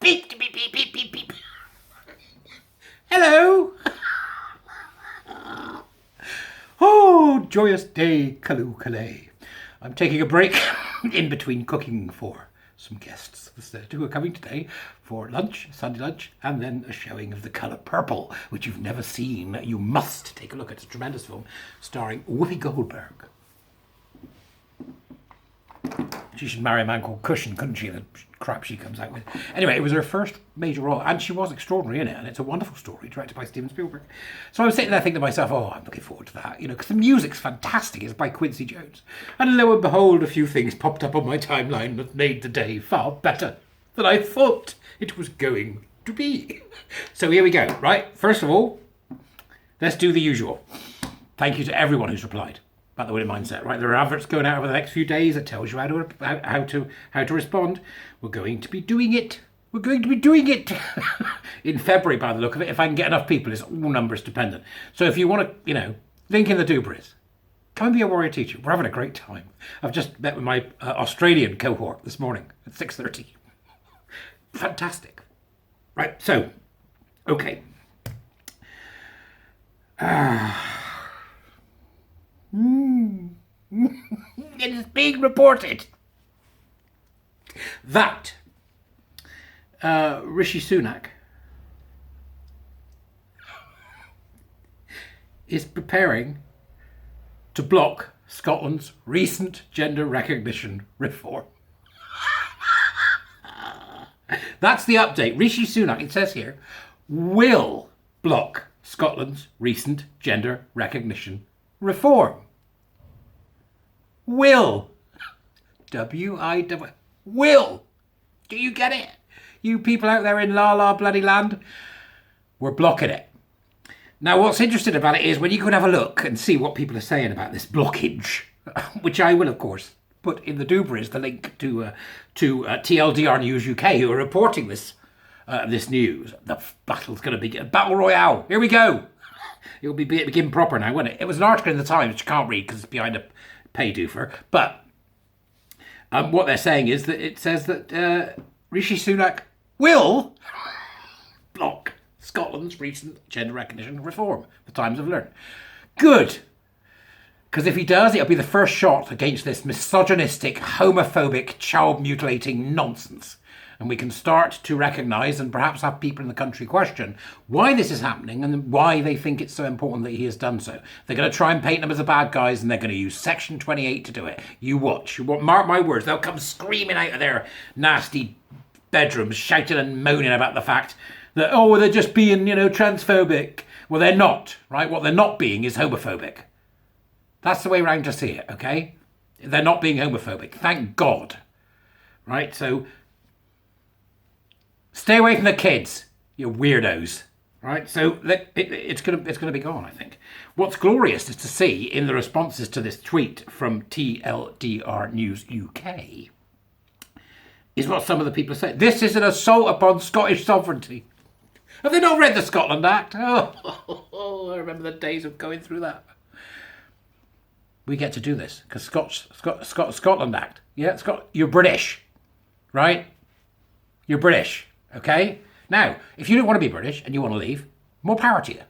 Beep, beep, beep, beep, beep, beep. Hello. Oh, joyous day, Kaloo Kalay. I'm taking a break in between cooking for some guests who are coming today for lunch, Sunday lunch, and then a showing of The Colour Purple, which you've never seen. You must take a look at. It's a tremendous film starring Whoopi Goldberg. She should marry a man called Cushion, couldn't she? The crap she comes out with. Anyway, it was her first major role, and she was extraordinary in it, and it's a wonderful story, directed by Steven Spielberg. So I was sitting there thinking to myself, oh, I'm looking forward to that, because the music's fantastic. It's by Quincy Jones. And lo and behold, a few things popped up on my timeline that made the day far better than I thought it was going to be. So here we go, right? First of all, let's do the usual. Thank you to everyone who's replied about the winning mindset, right? There are adverts going out over the next few days that tells you how to respond. We're going to be doing it. We're going to be doing it in February, by the look of it. If I can get enough people, it's all numbers dependent. So if you want to, link in the Dubras, come and be a warrior teacher. We're having a great time. I've just met with my Australian cohort this morning at 6:30. Fantastic. Right. So, okay. It is being reported that Rishi Sunak is preparing to block Scotland's recent gender recognition reform. That's the update. Rishi Sunak, it says here, will block Scotland's recent gender recognition reform. Will. W-I-W. Will. Do you get it? You people out there in la la bloody land, we're blocking it. Now, what's interesting about it is when you can have a look and see what people are saying about this blockage, which I will, of course, put in the Dubras, the link to TLDR News UK, who are reporting this news. The battle's going to begin. Battle Royale. Here we go. It'll begin proper now, won't it? It was an article in the Times, which you can't read because it's behind a pay doofer. But what they're saying is that it says that Rishi Sunak will block Scotland's recent gender recognition reform. The Times have learned. Good. Because if he does, it'll be the first shot against this misogynistic, homophobic, child-mutilating nonsense. And we can start to recognise and perhaps have people in the country question why this is happening and why they think it's so important that he has done so. They're going to try and paint them as the bad guys and they're going to use Section 28 to do it. You watch. Mark my words. They'll come screaming out of their nasty bedrooms, shouting and moaning about the fact that, oh, they're just being, transphobic. Well, they're not, right? What they're not being is homophobic. That's the way round to see it, okay? They're not being homophobic. Thank God. Right? So stay away from the kids, you weirdos. Right? So it's gonna be gone, I think. What's glorious is to see in the responses to this tweet from TLDR News UK is what some of the people say. This is an assault upon Scottish sovereignty. Have they not read the Scotland Act? Oh, I remember the days of going through that. We get to do this because Scotland Act. Yeah, you're British, right? You're British, okay? Now, if you don't want to be British and you want to leave, more power to you.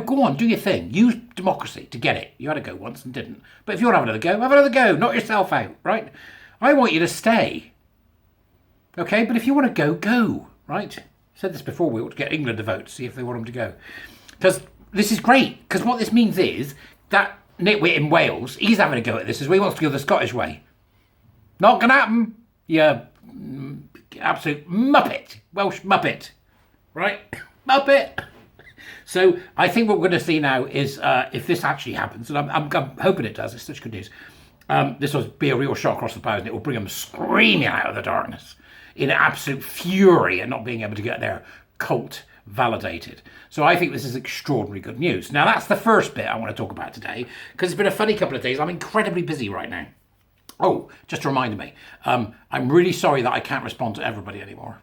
Go on, do your thing. Use democracy to get it. You had a go once and didn't. But if you want to have another go. Knock yourself out, right? I want you to stay. Okay, but if you want to go, go, right? I said this before, we ought to get England to vote, see if they want them to go. Because this is great, because what this means is that nitwit in Wales, he's having a go at this as well. He wants to go the Scottish way. Not going to happen, you absolute muppet. Welsh muppet. Right? Muppet. So I think what we're going to see now is if this actually happens, and I'm hoping it does, it's such good news, this will be a real shock across the bows and it will bring them screaming out of the darkness in absolute fury and not being able to get their cult validated. So I think this is extraordinary good news. Now that's the first bit I want to talk about today because it's been a funny couple of days. I'm incredibly busy right now. Oh, just reminded me. I'm really sorry that I can't respond to everybody anymore.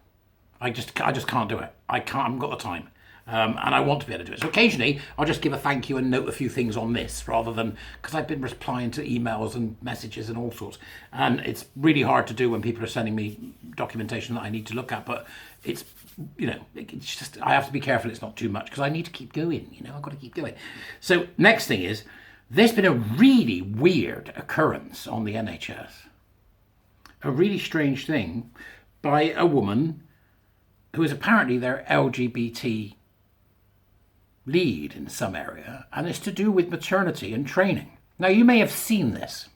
I just can't do it. I haven't got the time. And I want to be able to do it. So occasionally, I'll just give a thank you and note a few things on this, rather than, because I've been replying to emails and messages and all sorts. And it's really hard to do when people are sending me documentation that I need to look at. But it's, it's just, I have to be careful it's not too much, because I need to keep going, I've got to keep going. So next thing is, there's been a really weird occurrence on the NHS. A really strange thing by a woman who is apparently their LGBT lead in some area, and it's to do with maternity and training. Now, you may have seen this.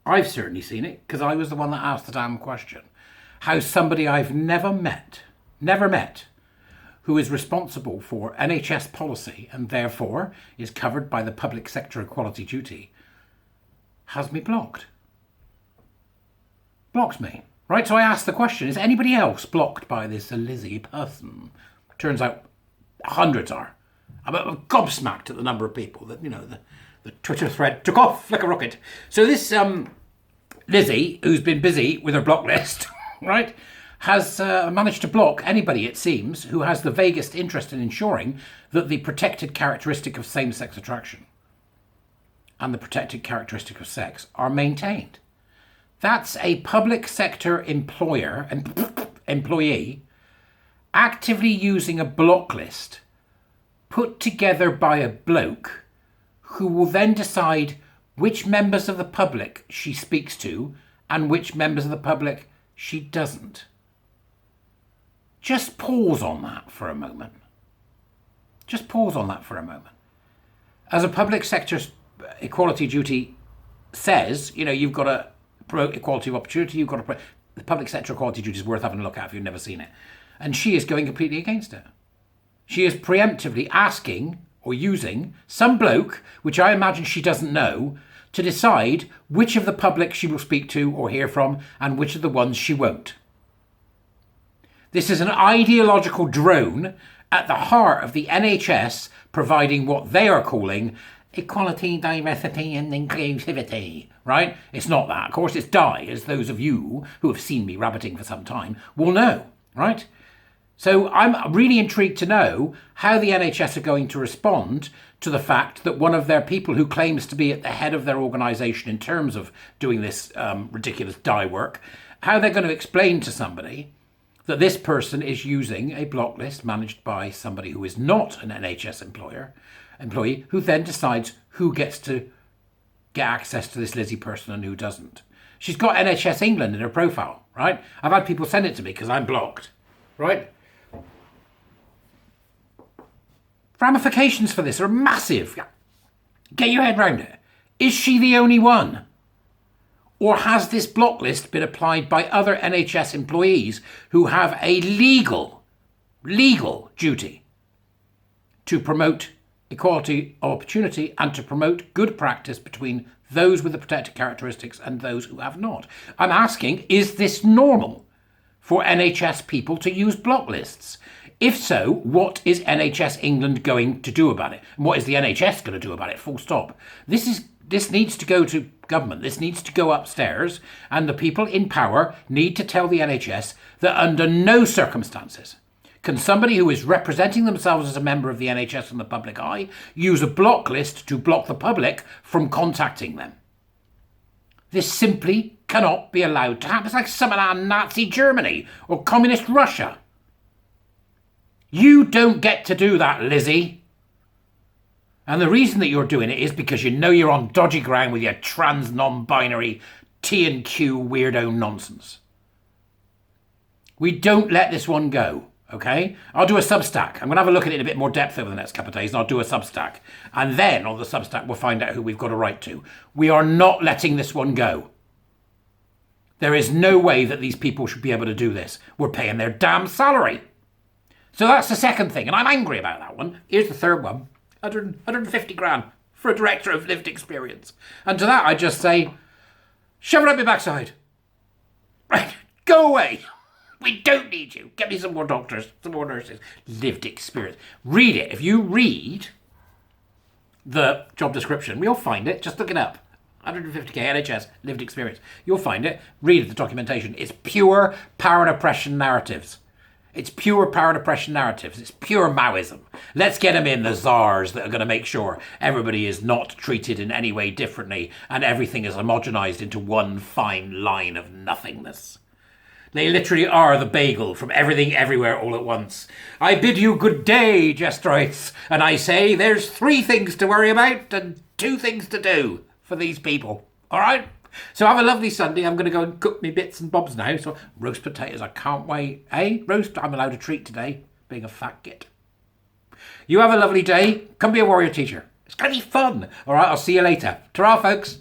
I've certainly seen it, because I was the one that asked the damn question. How somebody I've never met, who is responsible for NHS policy and therefore is covered by the public sector equality duty, has me blocked. Blocked me. Right, so I asked the question, is anybody else blocked by this Lizzie person? Turns out hundreds are. I'm gobsmacked at the number of people that, the Twitter thread took off like a rocket. So this Lizzie, who's been busy with her block list, right, has managed to block anybody, it seems, who has the vaguest interest in ensuring that the protected characteristic of same-sex attraction and the protected characteristic of sex are maintained. That's a public sector employer and employee actively using a block list put together by a bloke who will then decide which members of the public she speaks to and which members of the public she doesn't. Just pause on that for a moment. As a public sector equality duty says, you've got to promote equality of opportunity, the public sector equality duty is worth having a look at if you've never seen it. And she is going completely against it. She is preemptively asking or using some bloke, which I imagine she doesn't know, to decide which of the public she will speak to or hear from and which of the ones she won't. This is an ideological drone at the heart of the NHS providing what they are calling equality, diversity and inclusivity, right? It's not that. Of course, it's die, as those of you who have seen me rabbiting for some time will know, right? So I'm really intrigued to know how the NHS are going to respond to the fact that one of their people who claims to be at the head of their organisation in terms of doing this ridiculous die work, how they're going to explain to somebody that this person is using a block list managed by somebody who is not an NHS employee, who then decides who gets to get access to this Lizzie person and who doesn't. She's got NHS England in her profile, right? I've had people send it to me because I'm blocked, right? Ramifications for this are massive. Get your head round it. Is she the only one? Or has this block list been applied by other NHS employees who have a legal duty to promote equality of opportunity and to promote good practice between those with the protected characteristics and those who have not? I'm asking, is this normal for NHS people to use block lists? If so, what is NHS England going to do about it? And what is the NHS going to do about it? Full stop. This needs to go to government. This needs to go upstairs. And the people in power need to tell the NHS that under no circumstances can somebody who is representing themselves as a member of the NHS in the public eye use a block list to block the public from contacting them. This simply cannot be allowed to happen. It's like some of our Nazi Germany or communist Russia. You don't get to do that, Lizzie. And the reason that you're doing it is because you know you're on dodgy ground with your trans non-binary T and Q weirdo nonsense. We don't let this one go, okay? I'll do a Substack. I'm going to have a look at it in a bit more depth over the next couple of days, and I'll do a Substack. And then on the Substack, we'll find out who we've got a right to. We are not letting this one go. There is no way that these people should be able to do this. We're paying their damn salary. So that's the second thing, and I'm angry about that one. Here's the third one. 150 grand for a director of lived experience. And to that I just say, shove it up your backside. Right, go away. We don't need you. Get me some more doctors, some more nurses. Lived experience. Read it. If you read the job description, you'll find it. Just look it up. 150k NHS lived experience. You'll find it. Read the documentation. It's pure power and oppression narratives. It's pure power and oppression narratives. It's pure Maoism. Let's get them in, the czars that are going to make sure everybody is not treated in any way differently and everything is homogenized into one fine line of nothingness. They literally are the bagel from everything everywhere all at once. I bid you good day, Jestroids, and I say there's 3 things to worry about and 2 things to do for these people. All right? So have a lovely Sunday. I'm going to go and cook me bits and bobs now. So roast potatoes, I can't wait. Roast, I'm allowed a treat today, being a fat git. You have a lovely day. Come be a warrior teacher. It's going to be fun. All right, I'll see you later. Ta-ra, folks.